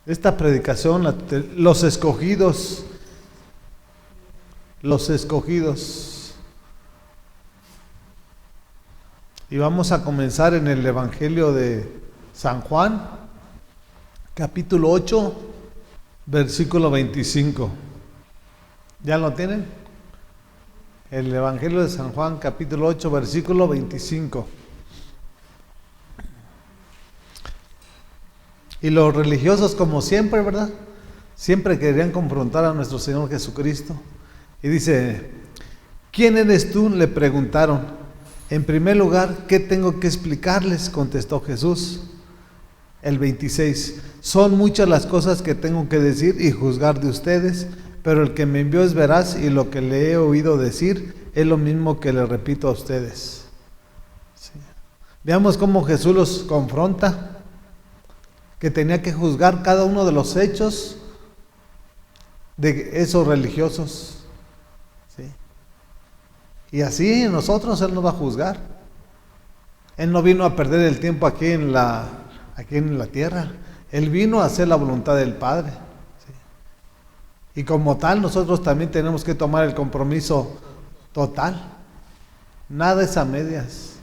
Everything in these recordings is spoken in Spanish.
Esta predicación, los escogidos. Y vamos a comenzar en el Evangelio de San Juan, capítulo 8, versículo 25. ¿Ya lo tienen? El Evangelio de San Juan, capítulo 8, versículo 25. Y los religiosos, como siempre, ¿verdad? Siempre querían confrontar a nuestro Señor Jesucristo. Y dice: ¿quién eres tú?, le preguntaron. En primer lugar, ¿qué tengo que explicarles?, contestó Jesús. El 26. Son muchas las cosas que tengo que decir y juzgar de ustedes, pero el que me envió es veraz, y lo que le he oído decir es lo mismo que le repito a ustedes. Sí. Veamos cómo Jesús los confronta, que tenía que juzgar cada uno de los hechos de esos religiosos. ¿Sí? Y así nosotros Él nos va a juzgar. Él no vino a perder el tiempo aquí en la tierra. Él vino a hacer la voluntad del Padre. ¿Sí? Y como tal, nosotros también tenemos que tomar el compromiso total. Nada es a medias.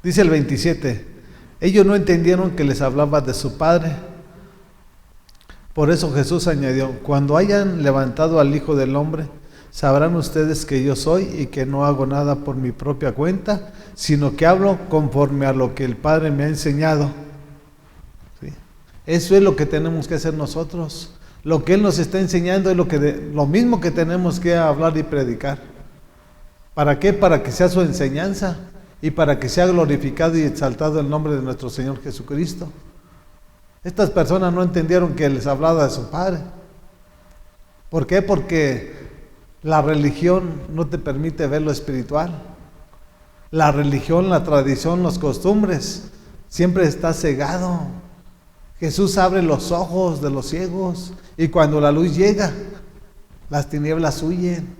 Dice el 27, ellos no entendieron que les hablaba de su Padre. Por eso Jesús añadió: cuando hayan levantado al Hijo del Hombre, sabrán ustedes que yo soy y que no hago nada por mi propia cuenta, sino que hablo conforme a lo que el Padre me ha enseñado. ¿Sí? Eso es lo que tenemos que hacer nosotros. Lo que Él nos está enseñando es lo mismo que tenemos que hablar y predicar. ¿Para qué? Para que sea su enseñanza y para que sea glorificado y exaltado el nombre de nuestro Señor Jesucristo. Estas personas no entendieron que les hablaba de su Padre. ¿Por qué? Porque la religión no te permite ver lo espiritual. La religión, la tradición, las costumbres, siempre está cegado. Jesús abre los ojos de los ciegos, y cuando la luz llega, las tinieblas huyen.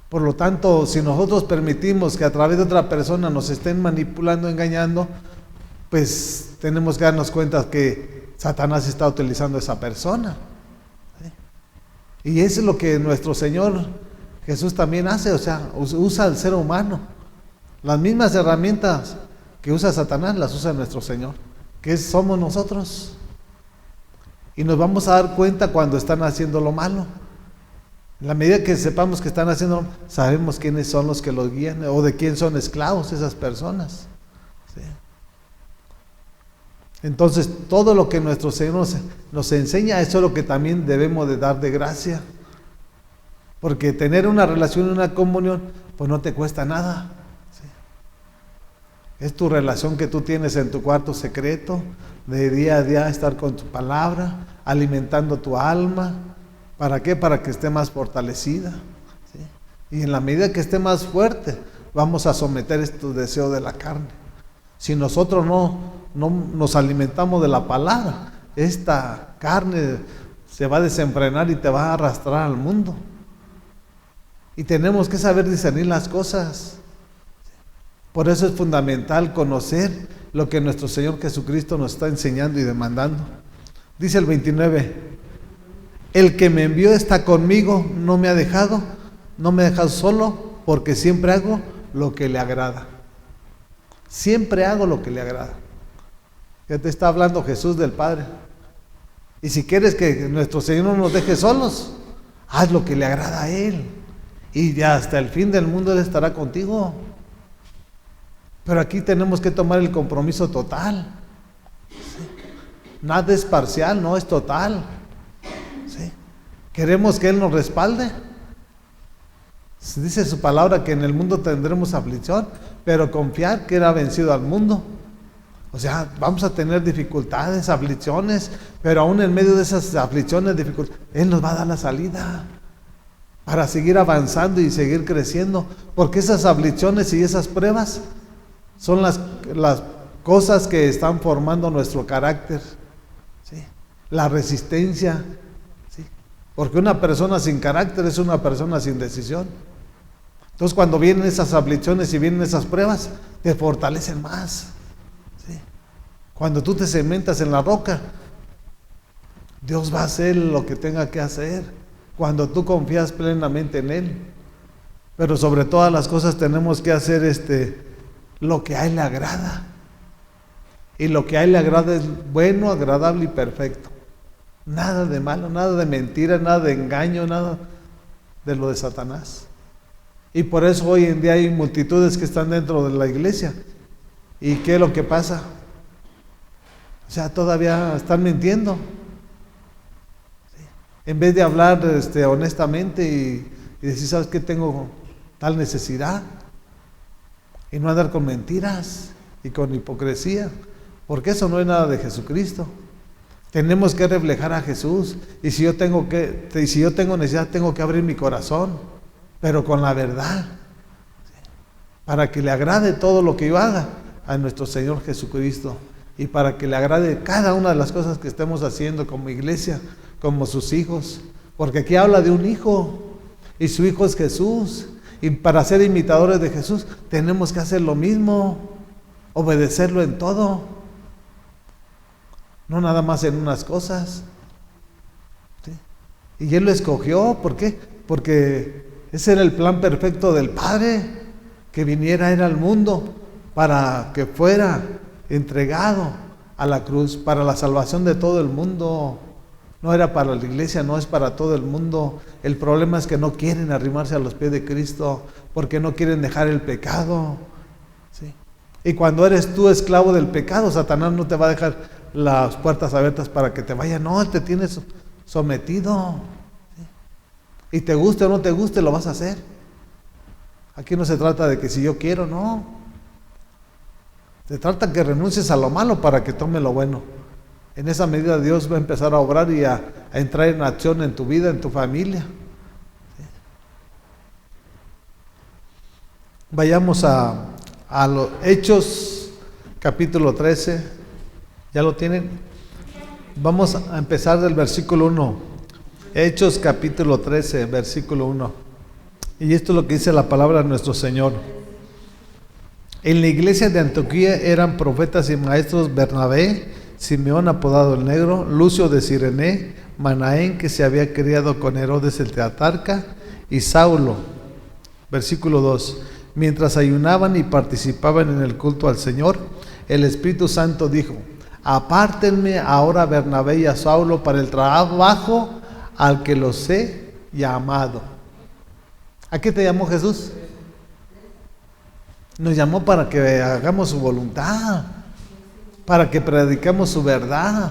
Por lo tanto, si nosotros permitimos que a través de otra persona nos estén manipulando, engañando, pues tenemos que darnos cuenta que Satanás está utilizando a esa persona. ¿Sí? Y eso es lo que nuestro Señor Jesús también hace, o sea, usa al ser humano. Las mismas herramientas que usa Satanás las usa nuestro Señor, que somos nosotros. Y nos vamos a dar cuenta cuando están haciendo lo malo. En la medida que sepamos que están haciendo, sabemos quiénes son los que los guían o de quién son esclavos esas personas. ¿Sí? Entonces, todo lo que nuestro Señor nos enseña, eso es lo que también debemos de dar de gracia. Porque tener una relación, una comunión, pues no te cuesta nada. ¿Sí? Es tu relación que tú tienes en tu cuarto secreto, de día a día estar con tu palabra, alimentando tu alma. ¿Para qué? Para que esté más fortalecida. ¿Sí? Y en la medida que esté más fuerte, vamos a someter estos deseos de la carne. Si nosotros no nos alimentamos de la palabra, esta carne se va a desenfrenar y te va a arrastrar al mundo. Y tenemos que saber discernir las cosas. Por eso es fundamental conocer lo que nuestro Señor Jesucristo nos está enseñando y demandando. Dice el 29, el que me envió está conmigo, no me ha dejado solo, porque siempre hago lo que le agrada. Siempre hago lo que le agrada. Ya te está hablando Jesús del Padre. Y si quieres que nuestro Señor no nos deje solos, haz lo que le agrada a Él. Y ya hasta el fin del mundo Él estará contigo. Pero aquí tenemos que tomar el compromiso total. ¿Sí? Nada es parcial, no es total. ¿Sí? ¿Queremos que Él nos respalde? Dice su palabra que en el mundo tendremos aflicción, pero confiar que Él ha vencido al mundo. O sea, vamos a tener dificultades, aflicciones, pero aún en medio de esas aflicciones, dificultades, Él nos va a dar la salida para seguir avanzando y seguir creciendo, porque esas aflicciones y esas pruebas son las cosas que están formando nuestro carácter, ¿sí? La resistencia, ¿sí? Porque una persona sin carácter es una persona sin decisión. Entonces cuando vienen esas aflicciones y vienen esas pruebas, te fortalecen más. ¿Sí? Cuando tú te cementas en la roca, Dios va a hacer lo que tenga que hacer. Cuando tú confías plenamente en Él. Pero sobre todas las cosas tenemos que hacer lo que a Él le agrada. Y lo que a Él le agrada es bueno, agradable y perfecto. Nada de malo, nada de mentira, nada de engaño, nada de lo de Satanás. Y por eso hoy en día hay multitudes que están dentro de la iglesia. ¿Y qué es lo que pasa? O sea, todavía están mintiendo. En vez de hablar honestamente y decir, ¿sabes qué? Tengo tal necesidad. Y no andar con mentiras y con hipocresía. Porque eso no es nada de Jesucristo. Tenemos que reflejar a Jesús. Y si yo tengo necesidad, tengo que abrir mi corazón. Pero con la verdad. Para que le agrade todo lo que yo haga a nuestro Señor Jesucristo. Y para que le agrade cada una de las cosas que estemos haciendo como iglesia, como sus hijos. Porque aquí habla de un hijo. Y su hijo es Jesús. Y para ser imitadores de Jesús, tenemos que hacer lo mismo. Obedecerlo en todo. No nada más en unas cosas. ¿Sí? Y Él lo escogió. ¿Por qué? Porque ese era el plan perfecto del Padre. Que viniera Él al mundo para que fuera entregado a la cruz para la salvación de todo el mundo. No era para la iglesia, no es para todo el mundo. El problema es que no quieren arrimarse a los pies de Cristo porque no quieren dejar el pecado. ¿Sí? Y cuando eres tú esclavo del pecado, Satanás no te va a dejar las puertas abiertas para que te vaya. No, Él te tiene sometido. ¿Sí? Y te guste o no te guste, lo vas a hacer. Aquí no se trata de que si yo quiero, no. Se trata que renuncies a lo malo para que tome lo bueno. En esa medida Dios va a empezar a obrar y a entrar en acción en tu vida, en tu familia. ¿Sí? Vayamos a los Hechos, capítulo 13. ¿Ya lo tienen? Vamos a empezar del versículo 1. Hechos, capítulo 13, versículo 1. Y esto es lo que dice la palabra de nuestro Señor. En la iglesia de Antioquía eran profetas y maestros Bernabé, Simeón apodado el Negro, Lucio de Cirene, Manaén que se había criado con Herodes el tetrarca y Saulo. Versículo 2. Mientras ayunaban y participaban en el culto al Señor, el Espíritu Santo dijo: apártenme ahora a Bernabé y a Saulo para el trabajo al que los he llamado. ¿A qué te llamó Jesús? Nos llamó para que hagamos su voluntad, para que predicamos su verdad,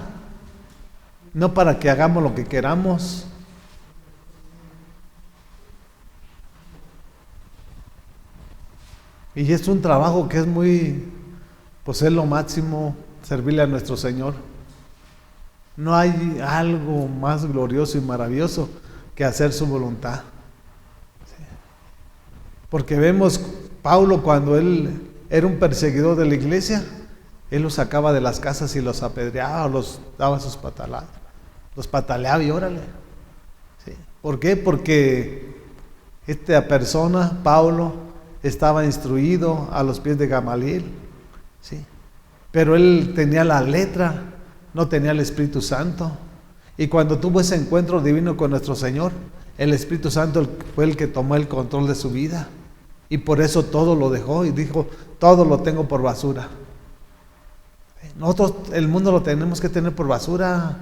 no para que hagamos lo que queramos. Y es un trabajo que es pues es lo máximo, servirle a nuestro Señor. No hay algo más glorioso y maravilloso que hacer su voluntad. Sí. Porque vemos Pablo cuando él era un perseguidor de la iglesia, él los sacaba de las casas y los apedreaba, los daba sus pataladas, los pataleaba y órale. ¿Sí? ¿Por qué? Porque esta persona, Pablo, estaba instruido a los pies de Gamaliel, ¿sí? Pero él tenía la letra, no tenía el Espíritu Santo. Y cuando tuvo ese encuentro divino con nuestro Señor, el Espíritu Santo fue el que tomó el control de su vida. Y por eso todo lo dejó y dijo: todo lo tengo por basura. Nosotros el mundo lo tenemos que tener por basura.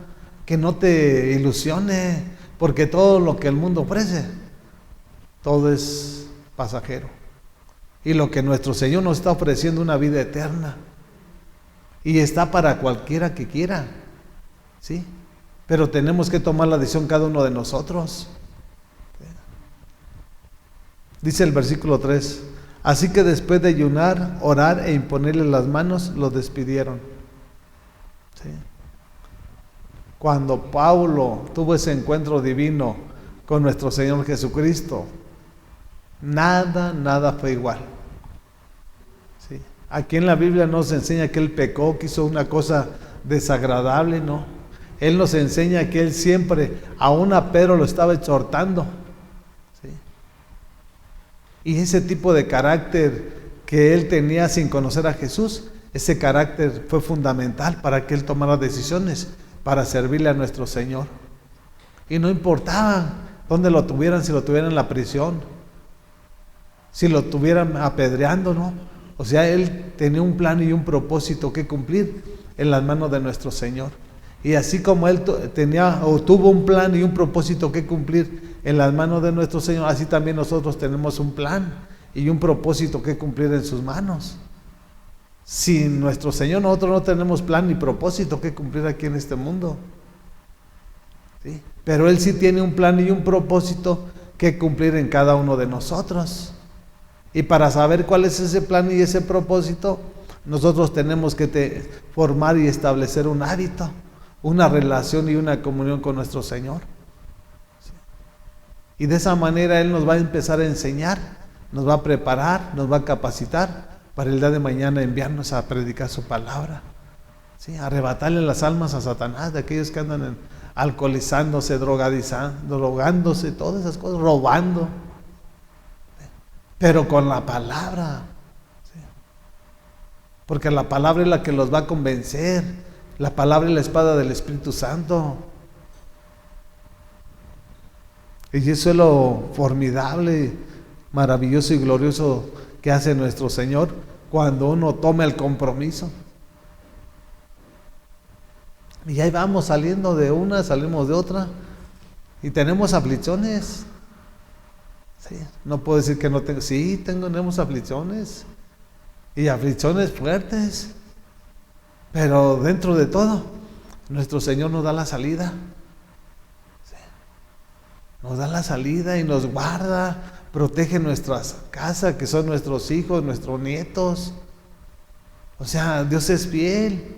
Que no te ilusione, porque todo lo que el mundo ofrece, todo es pasajero. Y lo que nuestro Señor nos está ofreciendo, una vida eterna. Y está para cualquiera que quiera, ¿sí? Pero tenemos que tomar la decisión cada uno de nosotros. Dice el versículo 3: así que después de ayunar, orar e imponerle las manos, lo despidieron. ¿Sí? Cuando Pablo tuvo ese encuentro divino con nuestro Señor Jesucristo, nada fue igual. ¿Sí? Aquí en la Biblia nos enseña que él pecó, que hizo una cosa desagradable, ¿no? Él nos enseña que él siempre, aún a Pedro lo estaba exhortando. ¿Sí? Y ese tipo de carácter que él tenía sin conocer a Jesús, ese carácter fue fundamental para que él tomara decisiones para servirle a nuestro Señor. Y no importaba dónde lo tuvieran, si lo tuvieran en la prisión, si lo tuvieran apedreando, ¿no? O sea, él tenía un plan y un propósito que cumplir en las manos de nuestro Señor. Y así como él tuvo un plan y un propósito que cumplir en las manos de nuestro Señor, así también nosotros tenemos un plan y un propósito que cumplir en sus manos. Sin nuestro Señor nosotros no tenemos plan ni propósito que cumplir aquí en este mundo. ¿Sí? Pero Él sí tiene un plan y un propósito que cumplir en cada uno de nosotros. Y para saber cuál es ese plan y ese propósito, nosotros tenemos que formar y establecer un hábito, una relación y una comunión con nuestro Señor. Y de esa manera Él nos va a empezar a enseñar, nos va a preparar, nos va a capacitar para el día de mañana enviarnos a predicar su palabra. ¿Sí? Arrebatarle las almas a Satanás, de aquellos que andan alcoholizándose, drogándose, todas esas cosas, robando. Pero con la palabra. ¿Sí? Porque la palabra es la que los va a convencer. La palabra es la espada del Espíritu Santo. Y eso es lo formidable, maravilloso y glorioso que hace nuestro Señor cuando uno toma el compromiso. Y ahí vamos saliendo de una, salimos de otra y tenemos aflicciones. Sí, no puedo decir que no tengo, sí, tenemos aflicciones y aflicciones fuertes, pero dentro de todo nuestro Señor nos da la salida. Nos da la salida y nos guarda, protege nuestras casas, que son nuestros hijos, nuestros nietos. O sea, Dios es fiel.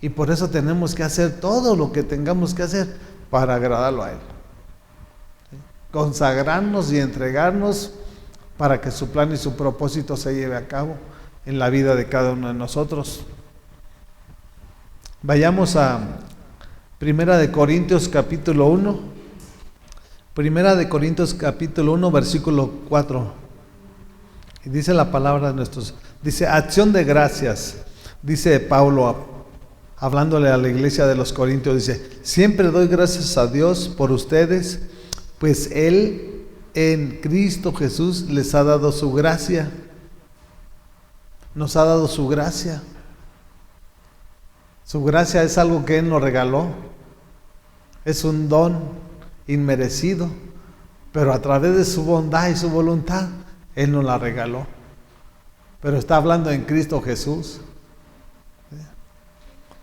Y por eso tenemos que hacer todo lo que tengamos que hacer para agradarlo a Él. ¿Sí? Consagrarnos y entregarnos para que su plan y su propósito se lleve a cabo en la vida de cada uno de nosotros. Vayamos a Primera de Corintios capítulo 1. Primera de Corintios capítulo 1 versículo 4. Y dice la palabra de nuestros, dice acción de gracias. Dice Pablo hablándole a la iglesia de los Corintios, dice: siempre doy gracias a Dios por ustedes, pues Él en Cristo Jesús les ha dado su gracia. Nos ha dado su gracia. Su gracia es algo que Él nos regaló. Es un don inmerecido, pero a través de su bondad y su voluntad, Él nos la regaló. Pero está hablando en Cristo Jesús.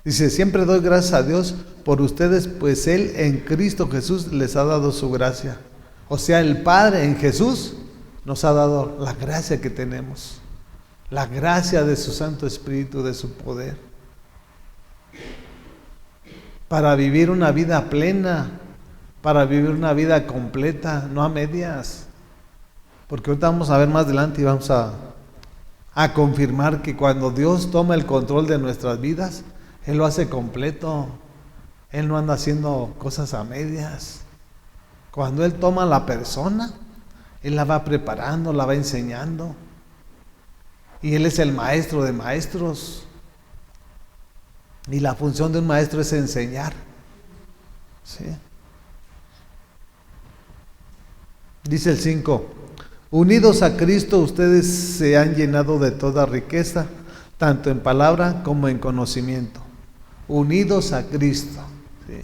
Dice: siempre doy gracias a Dios por ustedes, pues Él en Cristo Jesús les ha dado su gracia. O sea, el Padre en Jesús nos ha dado la gracia que tenemos. La gracia de su Santo Espíritu, de su poder. Para vivir una vida plena, para vivir una vida completa, no a medias. Porque ahorita vamos a ver más adelante y vamos a confirmar que cuando Dios toma el control de nuestras vidas, Él lo hace completo. Él no anda haciendo cosas a medias. Cuando Él toma a la persona, Él la va preparando, la va enseñando. Y Él es el maestro de maestros. Y la función de un maestro es enseñar. ¿Sí? Dice el 5: unidos a Cristo, ustedes se han llenado de toda riqueza, tanto en palabra como en conocimiento. Unidos a Cristo. ¿Sí?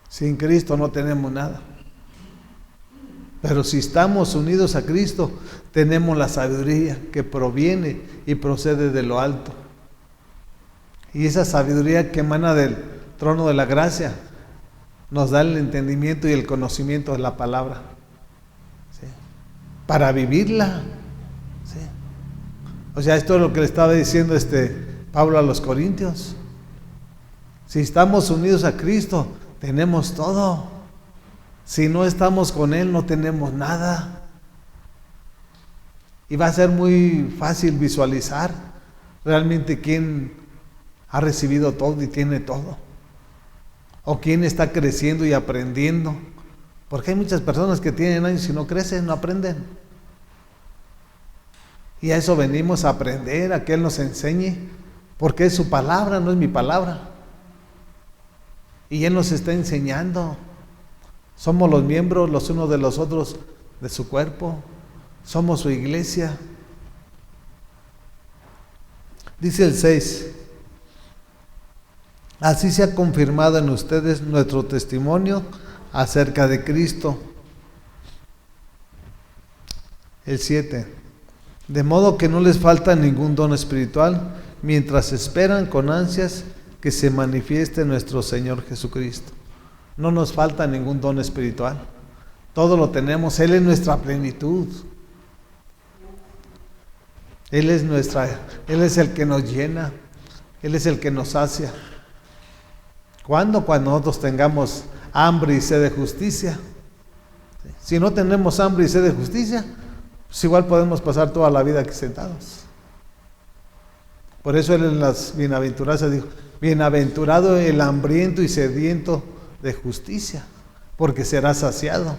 Sin Cristo no tenemos nada. Pero si estamos unidos a Cristo, tenemos la sabiduría que proviene y procede de lo alto. Y esa sabiduría que emana del trono de la gracia nos da el entendimiento y el conocimiento de la palabra. ¿Sí? Para vivirla. ¿Sí? O sea, esto es lo que le estaba diciendo Pablo a los Corintios. Si estamos unidos a Cristo, tenemos todo. Si no estamos con Él, no tenemos nada. Y va a ser muy fácil visualizar realmente quién ha recibido todo y tiene todo, o quién está creciendo y aprendiendo Porque hay muchas personas que tienen años y no crecen, no aprenden. Y a eso venimos a aprender, a que Él nos enseñe, porque es su palabra, no es mi palabra. Y Él nos está enseñando. Somos los miembros los unos de los otros de su cuerpo. Somos su iglesia. Dice el 6. Así se ha confirmado en ustedes nuestro testimonio acerca de Cristo. El 7. De modo que no les falta ningún don espiritual mientras esperan con ansias que se manifieste nuestro Señor Jesucristo. No nos falta ningún don espiritual. Todo lo tenemos. Él es nuestra plenitud. Él es el que nos llena. Él es el que nos sacia. ¿Cuándo? Cuando nosotros tengamos hambre y sed de justicia. Si no tenemos hambre y sed de justicia, pues igual podemos pasar toda la vida aquí sentados. Por eso Él en las bienaventuranzas dijo: bienaventurado el hambriento y sediento de justicia, porque será saciado.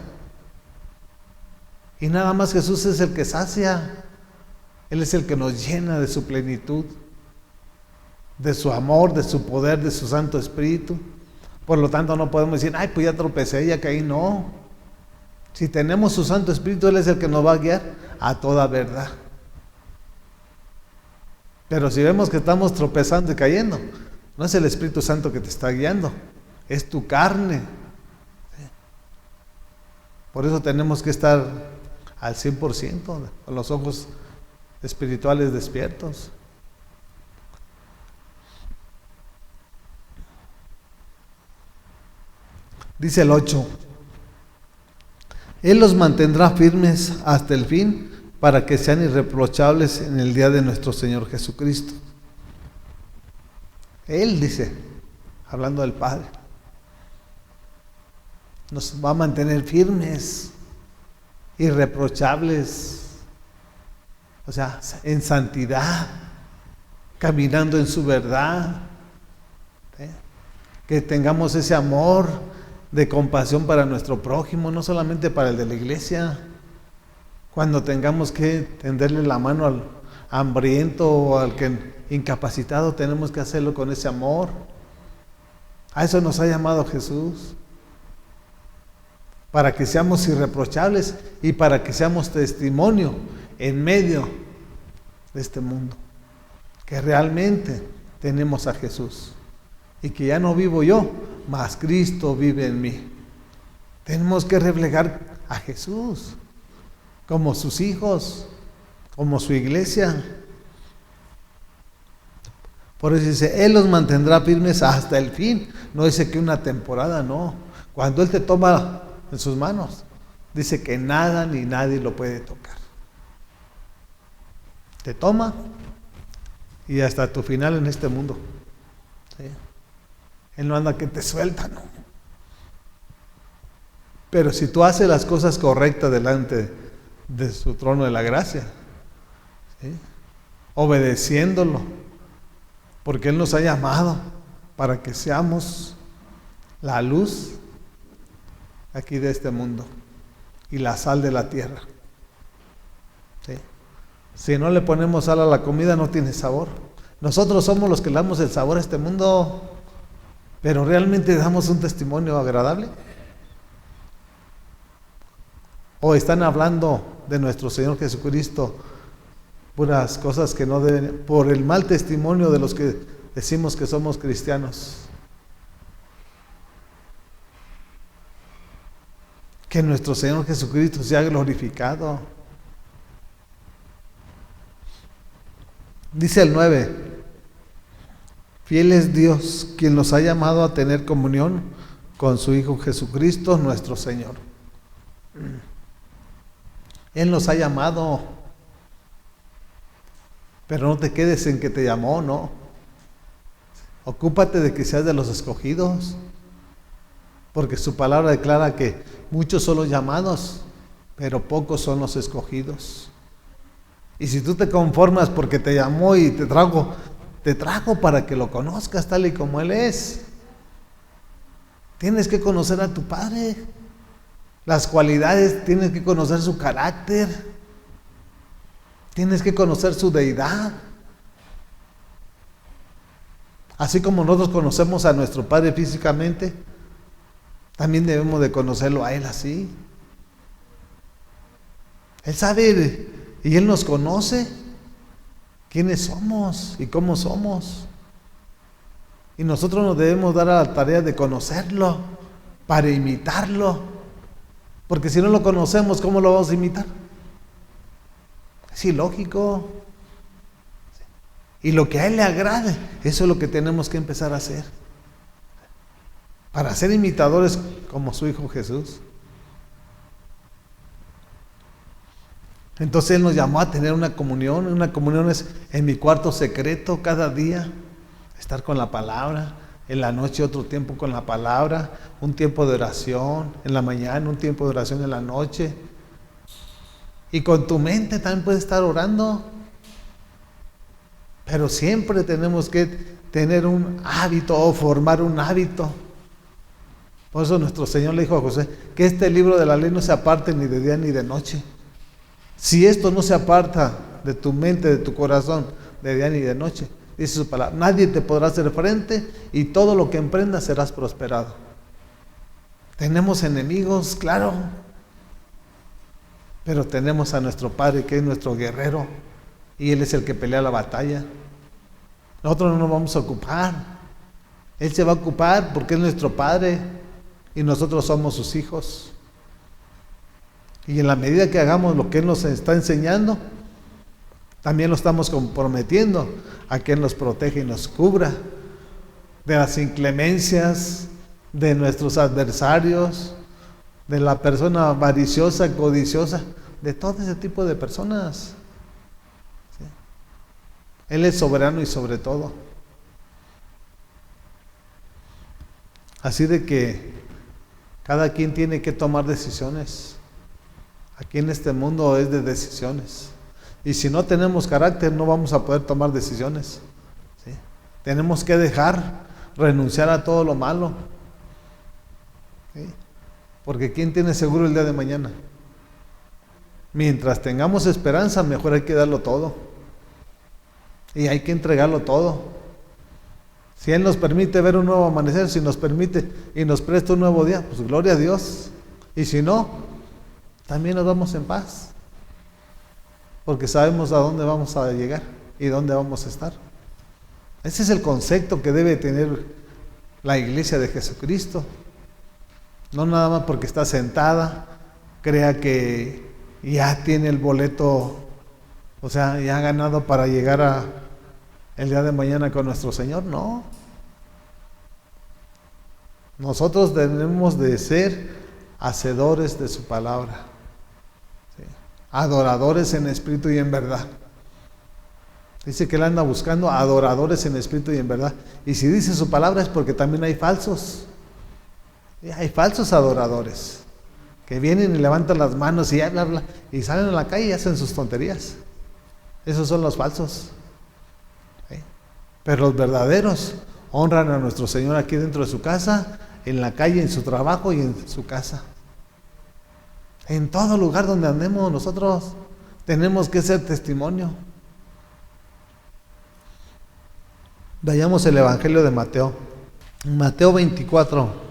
Y nada más Jesús es el que sacia. Él es el que nos llena de su plenitud, de su amor, de su poder, de su Santo Espíritu. Por lo tanto no podemos decir: ay, pues ya tropecé, ya caí. No. Si tenemos su Santo Espíritu, Él es el que nos va a guiar a toda verdad. Pero si vemos que estamos tropezando y cayendo, no es el Espíritu Santo que te está guiando, es tu carne. Por eso tenemos que estar al 100%, con los ojos espirituales despiertos. Dice el 8: Él los mantendrá firmes hasta el fin, para que sean irreprochables en el día de nuestro Señor Jesucristo. Él dice, hablando del Padre, nos va a mantener firmes, irreprochables, o sea, en santidad, caminando en su verdad, que tengamos ese amor de compasión para nuestro prójimo, no solamente para el de la iglesia. Cuando tengamos que tenderle la mano al hambriento o al que incapacitado, tenemos que hacerlo con ese amor. A eso nos ha llamado Jesús, para que seamos irreprochables y para que seamos testimonio en medio de este mundo, que realmente tenemos a Jesús y que ya no vivo yo, mas Cristo vive en mí. Tenemos que reflejar a Jesús como sus hijos, como su iglesia. Por eso dice, Él los mantendrá firmes hasta el fin. No dice que una temporada, no. Cuando Él te toma en sus manos, dice que nada ni nadie lo puede tocar. Te toma y hasta tu final en este mundo. ¿Sí? Él no anda que te suelta, no. Pero si tú haces las cosas correctas delante de su trono de la gracia, ¿sí?, obedeciéndolo, porque Él nos ha llamado para que seamos la luz aquí de este mundo y la sal de la tierra. ¿Sí? Si no le ponemos sal a la comida, no tiene sabor. Nosotros somos los que le damos el sabor a este mundo, pero ¿realmente damos un testimonio agradable? ¿O están hablando de nuestro Señor Jesucristo puras cosas que no deben, por el mal testimonio de los que decimos que somos cristianos? Que nuestro Señor Jesucristo sea glorificado. Dice el 9: Fiel es Dios, quien nos ha llamado a tener comunión con su Hijo Jesucristo, nuestro Señor. Él nos ha llamado, pero no te quedes en que te llamó, no. Ocúpate de que seas de los escogidos, porque su palabra declara que muchos son los llamados, pero pocos son los escogidos. Y si tú te conformas porque te llamó y te trajo para que lo conozcas tal y como Él es, tienes que conocer a tu Padre. Las cualidades, tienes que conocer su carácter, tienes que conocer su deidad. Así como nosotros conocemos a nuestro Padre físicamente, también debemos de conocerlo a Él así. Él sabe y Él nos conoce quiénes somos y cómo somos. Y nosotros nos debemos dar a la tarea de conocerlo para imitarlo. Porque si no lo conocemos, ¿cómo lo vamos a imitar? Es ilógico. Y lo que a Él le agrade, eso es lo que tenemos que empezar a hacer. Para ser imitadores como su Hijo Jesús. Entonces Él nos llamó a tener una comunión. Una comunión es en mi cuarto secreto cada día. Estar con la palabra. En la noche otro tiempo con la palabra. Un tiempo de oración. En la mañana un tiempo de oración en la noche. Y con tu mente también puedes estar orando. Pero siempre tenemos que tener un hábito o formar un hábito. Por eso nuestro Señor le dijo a José, que este libro de la ley no se aparte ni de día ni de noche. Si esto no se aparta de tu mente, de tu corazón, de día ni de noche, dice su palabra, nadie te podrá hacer frente y todo lo que emprendas serás prosperado. Tenemos enemigos, claro, pero tenemos a nuestro Padre que es nuestro guerrero y Él es el que pelea la batalla. Nosotros no nos vamos a ocupar, Él se va a ocupar porque es nuestro Padre y nosotros somos sus hijos. Y en la medida que hagamos lo que Él nos está enseñando, también lo estamos comprometiendo a que Él nos proteja y nos cubra de las inclemencias de nuestros adversarios, de la persona avariciosa, codiciosa, de todo ese tipo de personas. ¿Sí? Él es soberano y sobre todo. Así de que cada quien tiene que tomar decisiones. Aquí en este mundo es de decisiones. Y si no tenemos carácter, no vamos a poder tomar decisiones. ¿Sí? Tenemos que renunciar a todo lo malo. ¿Sí? Porque ¿quién tiene seguro el día de mañana? Mientras tengamos esperanza, mejor hay que darlo todo. Y hay que entregarlo todo. Si Él nos permite ver un nuevo amanecer, si nos permite y nos presta un nuevo día, pues gloria a Dios. Y si no, también nos vamos en paz. Porque sabemos a dónde vamos a llegar y dónde vamos a estar. Ese es el concepto que debe tener la iglesia de Jesucristo. No nada más porque está sentada, crea que ya tiene el boleto, o sea, ya ha ganado para llegar el día de mañana con nuestro Señor. No. Nosotros debemos de ser hacedores de su palabra. ¿Sí? Adoradores en espíritu y en verdad. Dice que Él anda buscando adoradores en espíritu y en verdad. Y si dice su palabra es porque también hay falsos. Hay falsos adoradores que vienen y levantan las manos y hablan y salen a la calle y hacen sus tonterías. Esos son los falsos. ¿Sí? Pero los verdaderos honran a nuestro Señor aquí dentro de su casa, en la calle, en su trabajo y en su casa. En todo lugar donde andemos nosotros tenemos que ser testimonio. Vayamos el Evangelio de Mateo. Mateo 24.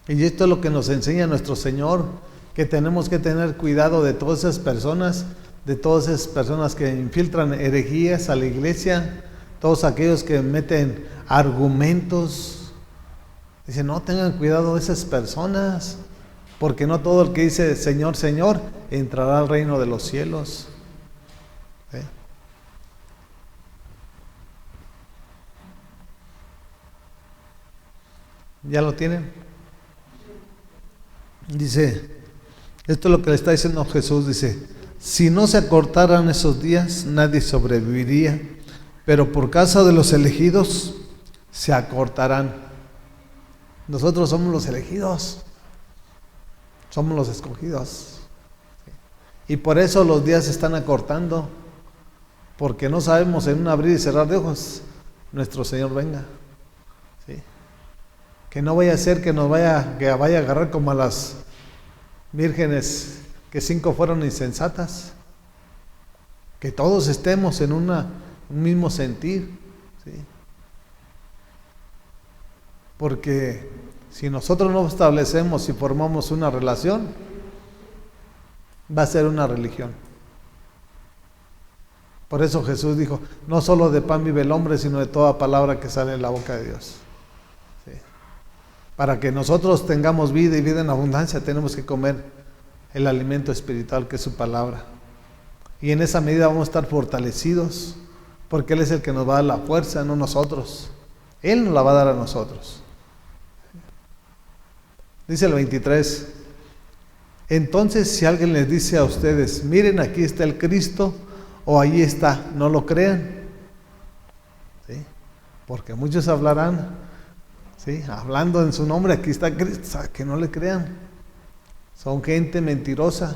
Y esto es lo que nos enseña nuestro Señor, que tenemos que tener cuidado de todas esas personas, que infiltran herejías a la iglesia, todos aquellos que meten argumentos. Dice, no, tengan cuidado de esas personas, porque no todo el que dice Señor, Señor, entrará al reino de los cielos. ¿Sí? ¿Ya lo tienen? Dice, esto es lo que le está diciendo Jesús, dice, si no se acortaran esos días, nadie sobreviviría, pero por causa de los elegidos, se acortarán. Nosotros somos los elegidos, somos los escogidos. Y por eso los días se están acortando, porque no sabemos en un abrir y cerrar de ojos, nuestro Señor venga. ¿Sí? Que no vaya a ser que vaya a agarrar como a las vírgenes, que 5 fueron insensatas. Que todos estemos en un mismo sentir, ¿sí? Porque si nosotros no establecemos y formamos una relación, va a ser una religión. Por eso Jesús dijo, no solo de pan vive el hombre, sino de toda palabra que sale de la boca de Dios. ¿Sí? Para que nosotros tengamos vida y vida en abundancia, tenemos que comer el alimento espiritual que es su palabra. Y en esa medida vamos a estar fortalecidos, porque Él es el que nos va a dar la fuerza, no nosotros. Él nos la va a dar a nosotros. Dice el 23, entonces si alguien les dice a ustedes, miren, aquí está el Cristo, o allí está, no lo crean. ¿Sí? Porque muchos hablarán, ¿sí?, hablando en su nombre, aquí está Cristo, que no le crean. Son gente mentirosa,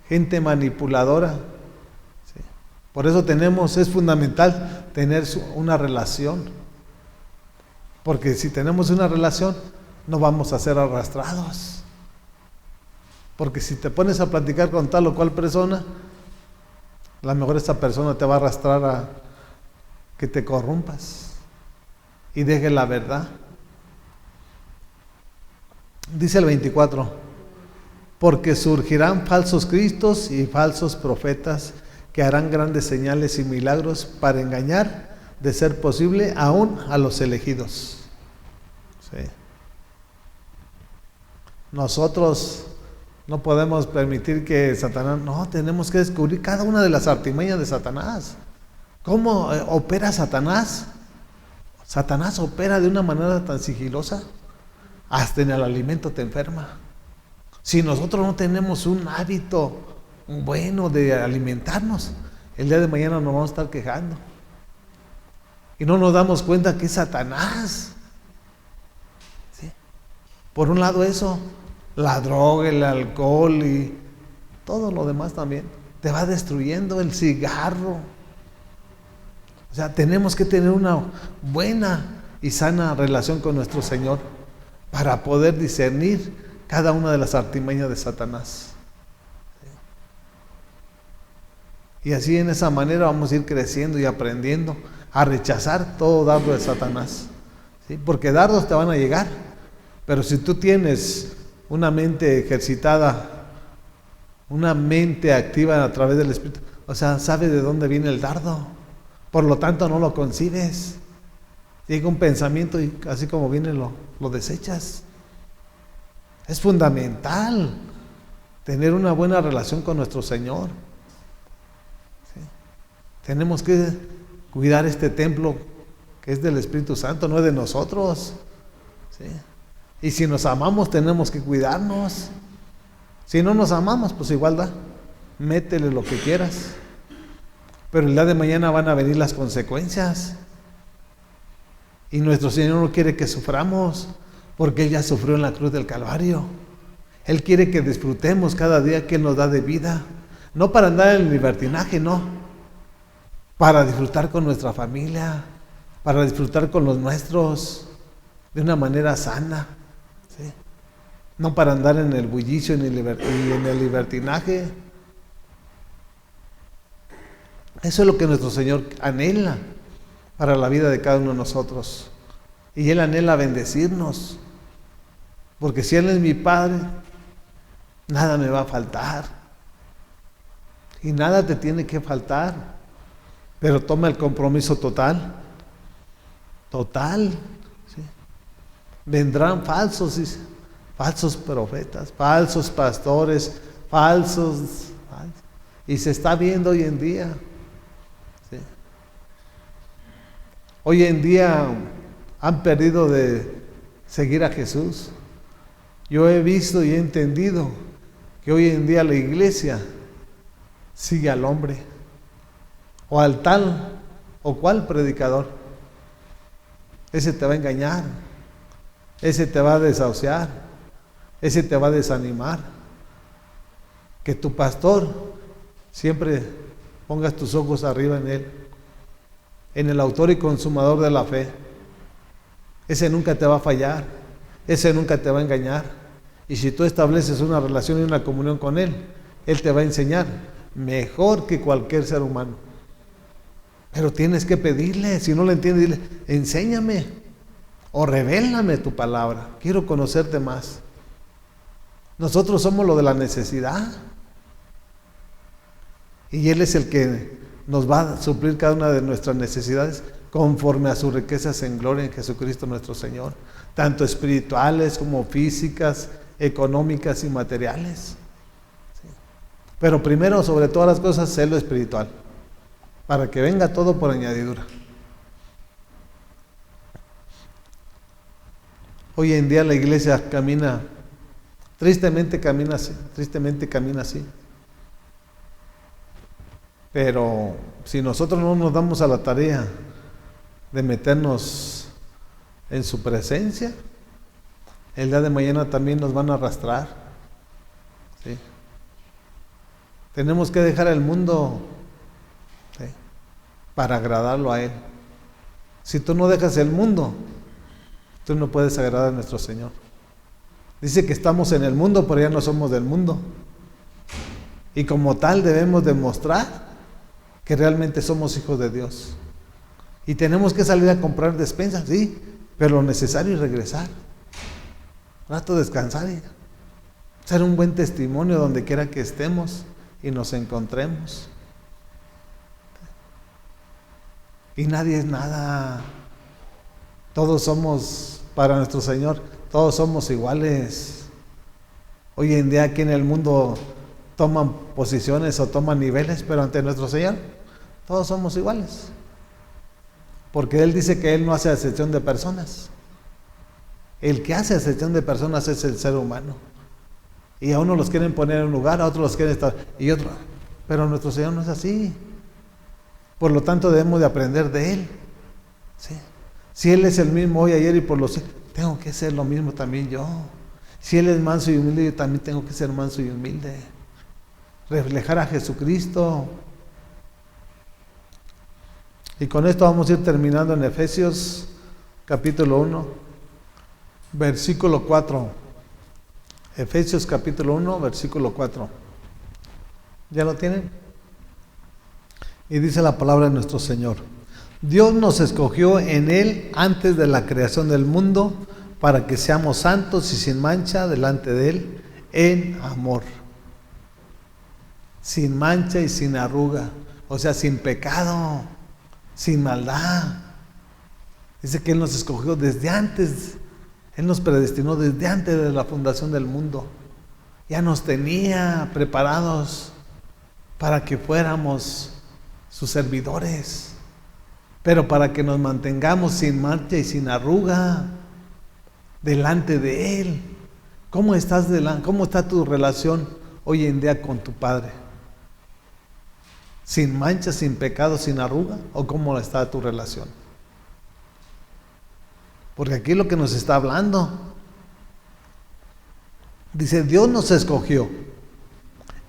gente manipuladora. ¿Sí? Por eso es fundamental tener una relación. Porque si tenemos una relación, no vamos a ser arrastrados. Porque si te pones a platicar con tal o cual persona, a lo mejor esta persona te va a arrastrar a que te corrompas y dejes la verdad. Dice el 24, porque surgirán falsos cristos y falsos profetas que harán grandes señales y milagros para engañar, de ser posible, aún a los elegidos. Sí. Nosotros no podemos permitir que Satanás, no, tenemos que descubrir cada una de las artimañas de Satanás. ¿Cómo opera Satanás? Satanás opera de una manera tan sigilosa, hasta en el alimento te enferma. Si nosotros no tenemos un hábito bueno de alimentarnos, el día de mañana nos vamos a estar quejando. Y no nos damos cuenta que es Satanás. ¿Sí? Por un lado eso, la droga, el alcohol y todo lo demás también, te va destruyendo, el cigarro. O sea, tenemos que tener una buena y sana relación con nuestro Señor para poder discernir cada una de las artimañas de Satanás. Y así, en esa manera, vamos a ir creciendo y aprendiendo a rechazar todo dardo de Satanás. ¿Sí? Porque dardos te van a llegar, pero si tú tienes una mente ejercitada, una mente activa a través del Espíritu, o sea, sabes de dónde viene el dardo, por lo tanto no lo concibes. Llega un pensamiento y así como viene lo desechas. Es fundamental tener una buena relación con nuestro Señor. ¿Sí? Tenemos que cuidar este templo que es del Espíritu Santo, no es de nosotros. ¿Sí? Y si nos amamos, tenemos que cuidarnos. Si no nos amamos, pues igual da, métele lo que quieras. Pero el día de mañana van a venir las consecuencias. Y nuestro Señor no quiere que suframos, porque Él ya sufrió en la cruz del Calvario. Él quiere que disfrutemos cada día que Él nos da de vida. No para andar en el libertinaje, no. Para disfrutar con nuestra familia, para disfrutar con los nuestros, de una manera sana. ¿Sí? No para andar en el bullicio y en el libertinaje. Eso es lo que nuestro Señor anhela para la vida de cada uno de nosotros. Y Él anhela bendecirnos. Porque si Él es mi Padre, nada me va a faltar. Y nada te tiene que faltar. Pero toma el compromiso total. Total. ¿Sí? Vendrán falsos profetas, falsos pastores, falsos. Y se está viendo hoy en día. ¿Sí? Hoy en día han perdido de seguir a Jesús. Yo he visto y he entendido que hoy en día la iglesia sigue al hombre o al tal o cual predicador. Ese te va a engañar, ese te va a desahuciar, ese te va a desanimar. Que tu pastor siempre pongas tus ojos arriba en él, en el autor y consumador de la fe. Ese nunca te va a fallar, ese nunca te va a engañar. Y si tú estableces una relación y una comunión con Él, Él te va a enseñar mejor que cualquier ser humano. Pero tienes que pedirle, si no lo entiendes, dile, enséñame o revélame tu palabra. Quiero conocerte más. Nosotros somos lo de la necesidad. Y Él es el que nos va a suplir cada una de nuestras necesidades conforme a sus riquezas en gloria en Jesucristo nuestro Señor, tanto espirituales como físicas, económicas y materiales. Sí. Pero primero, sobre todas las cosas, sé lo espiritual, para que venga todo por añadidura. Hoy en día la iglesia camina, tristemente camina así. Pero si nosotros no nos damos a la tarea de meternos en su presencia, el día de mañana también nos van a arrastrar. ¿Sí? Tenemos que dejar el mundo, ¿sí?, para agradarlo a Él. Si tú no dejas el mundo, tú no puedes agradar a nuestro Señor. Dice que estamos en el mundo, pero ya no somos del mundo. Y como tal debemos demostrar que realmente somos hijos de Dios. Y tenemos que salir a comprar despensas, sí, pero lo necesario es regresar. Un rato descansar y ser un buen testimonio donde quiera que estemos y nos encontremos. Y nadie es nada. Todos somos, para nuestro Señor, todos somos iguales. Hoy en día aquí en el mundo toman posiciones o toman niveles, pero ante nuestro Señor todos somos iguales. Porque Él dice que Él no hace acepción de personas. El que hace acepción de personas es el ser humano. Y a unos los quieren poner en un lugar, a otros los quieren estar, y otros. Pero nuestro Señor no es así. Por lo tanto debemos de aprender de Él. ¿Sí? Si Él es el mismo hoy, ayer y por los siglos, tengo que ser lo mismo también yo. Si Él es manso y humilde, yo también tengo que ser manso y humilde. Reflejar a Jesucristo. Y con esto vamos a ir terminando en Efesios capítulo 1, versículo 4. Efesios capítulo 1, versículo 4. ¿Ya lo tienen? Y dice la palabra de nuestro Señor: Dios nos escogió en Él antes de la creación del mundo para que seamos santos y sin mancha delante de Él en amor. Sin mancha y sin arruga, o sea, sin pecado, sin maldad. Dice que Él nos escogió desde antes, Él nos predestinó desde antes de la fundación del mundo. Ya nos tenía preparados para que fuéramos sus servidores, pero para que nos mantengamos sin mancha y sin arruga delante de Él. ¿Cómo está tu relación hoy en día con tu Padre? ¿Sin mancha, sin pecado, sin arruga? ¿O cómo está tu relación? Porque aquí lo que nos está hablando, dice, Dios nos escogió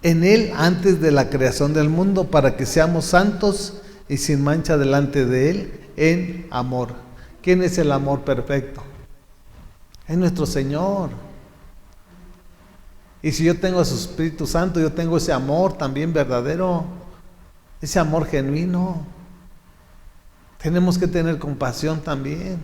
en Él antes de la creación del mundo para que seamos santos y sin mancha delante de Él en amor. ¿Quién es el amor perfecto? Es nuestro Señor. Y si yo tengo a su Espíritu Santo, yo tengo ese amor también verdadero, ese amor genuino. Tenemos que tener compasión también.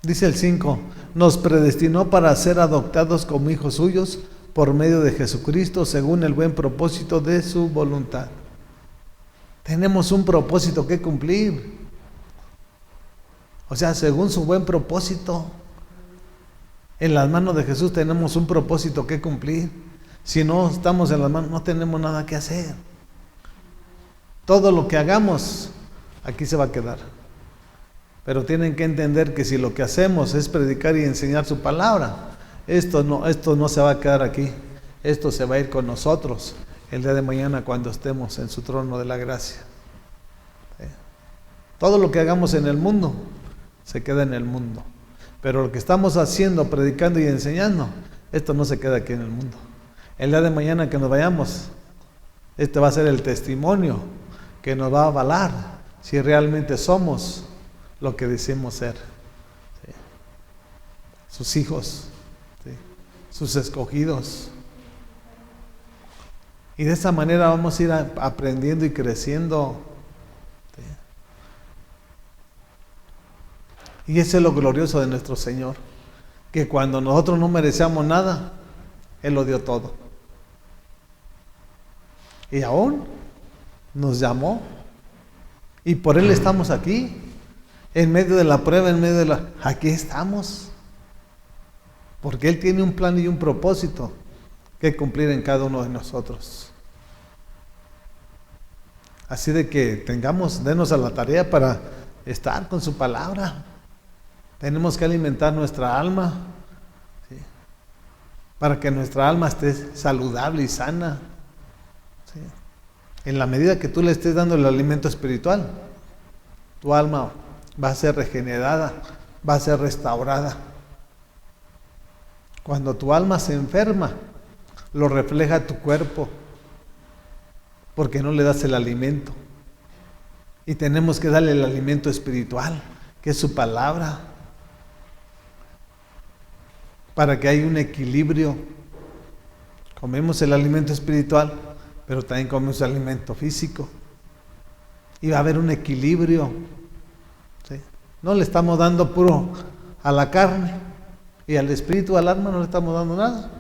Dice el 5, nos predestinó para ser adoptados como hijos suyos por medio de Jesucristo, según el buen propósito de su voluntad. Tenemos un propósito que cumplir. O sea, según su buen propósito. En las manos de Jesús tenemos un propósito que cumplir. Si no estamos en las manos, no tenemos nada que hacer. Todo lo que hagamos, aquí se va a quedar. Pero tienen que entender que si lo que hacemos es predicar y enseñar su palabra, esto no se va a quedar aquí. Esto se va a ir con nosotros el día de mañana cuando estemos en su trono de la gracia. Todo lo que hagamos en el mundo se queda en el mundo. Pero lo que estamos haciendo, predicando y enseñando, esto no se queda aquí en el mundo. El día de mañana que nos vayamos, este va a ser el testimonio que nos va a avalar si realmente somos lo que decimos ser. ¿Sí? sus hijos, ¿sí? Sus escogidos. Y de esa manera vamos a ir aprendiendo y creciendo. ¿Sí? Y eso es lo glorioso de nuestro Señor, que cuando nosotros no merecíamos nada, Él lo dio todo. Y aún nos llamó, y por Él estamos aquí, en medio de la prueba, en medio de la... Aquí estamos, porque Él tiene un plan y un propósito que cumplir en cada uno de nosotros. Así de que denos a la tarea para estar con su palabra. Tenemos que alimentar nuestra alma, ¿sí? Para que nuestra alma esté saludable y sana, ¿sí? En la medida que tú le estés dando el alimento espiritual, tu alma va a ser regenerada, va a ser restaurada. Cuando tu alma se enferma, lo refleja tu cuerpo, porque no le das el alimento. Y tenemos que darle el alimento espiritual, que es su palabra, para que haya un equilibrio. Comemos el alimento espiritual, pero también comemos el alimento físico. Y va a haber un equilibrio, ¿sí? No le estamos dando puro a la carne, y al espíritu, al alma no le estamos dando nada.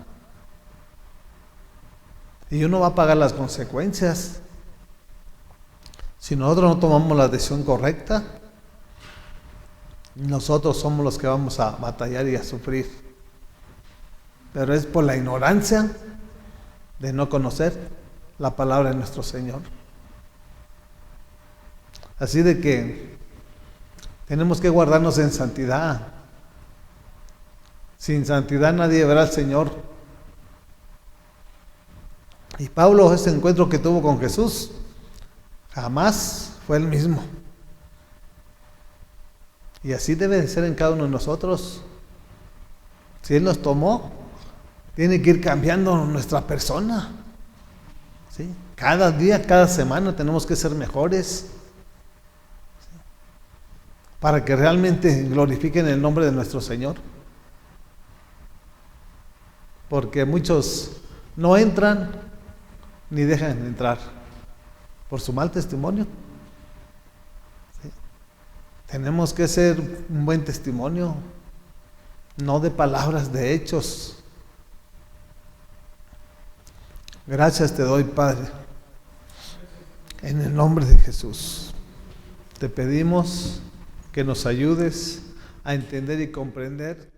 Y uno va a pagar las consecuencias. Si nosotros no tomamos la decisión correcta, nosotros somos los que vamos a batallar y a sufrir. Pero es por la ignorancia de no conocer la palabra de nuestro Señor. Así de que tenemos que guardarnos en santidad. Sin santidad nadie verá al Señor. Y Pablo, ese encuentro que tuvo con Jesús, jamás fue el mismo. Y así debe de ser en cada uno de nosotros. Si Él nos tomó, tiene que ir cambiando nuestra persona, ¿sí? Cada día, cada semana tenemos que ser mejores, ¿sí? Para que realmente glorifiquen el nombre de nuestro Señor. Porque muchos no entran ni dejan entrar por su mal testimonio. ¿Sí? Tenemos que ser un buen testimonio, no de palabras, de hechos. Gracias te doy, Padre, en el nombre de Jesús. Te pedimos que nos ayudes a entender y comprender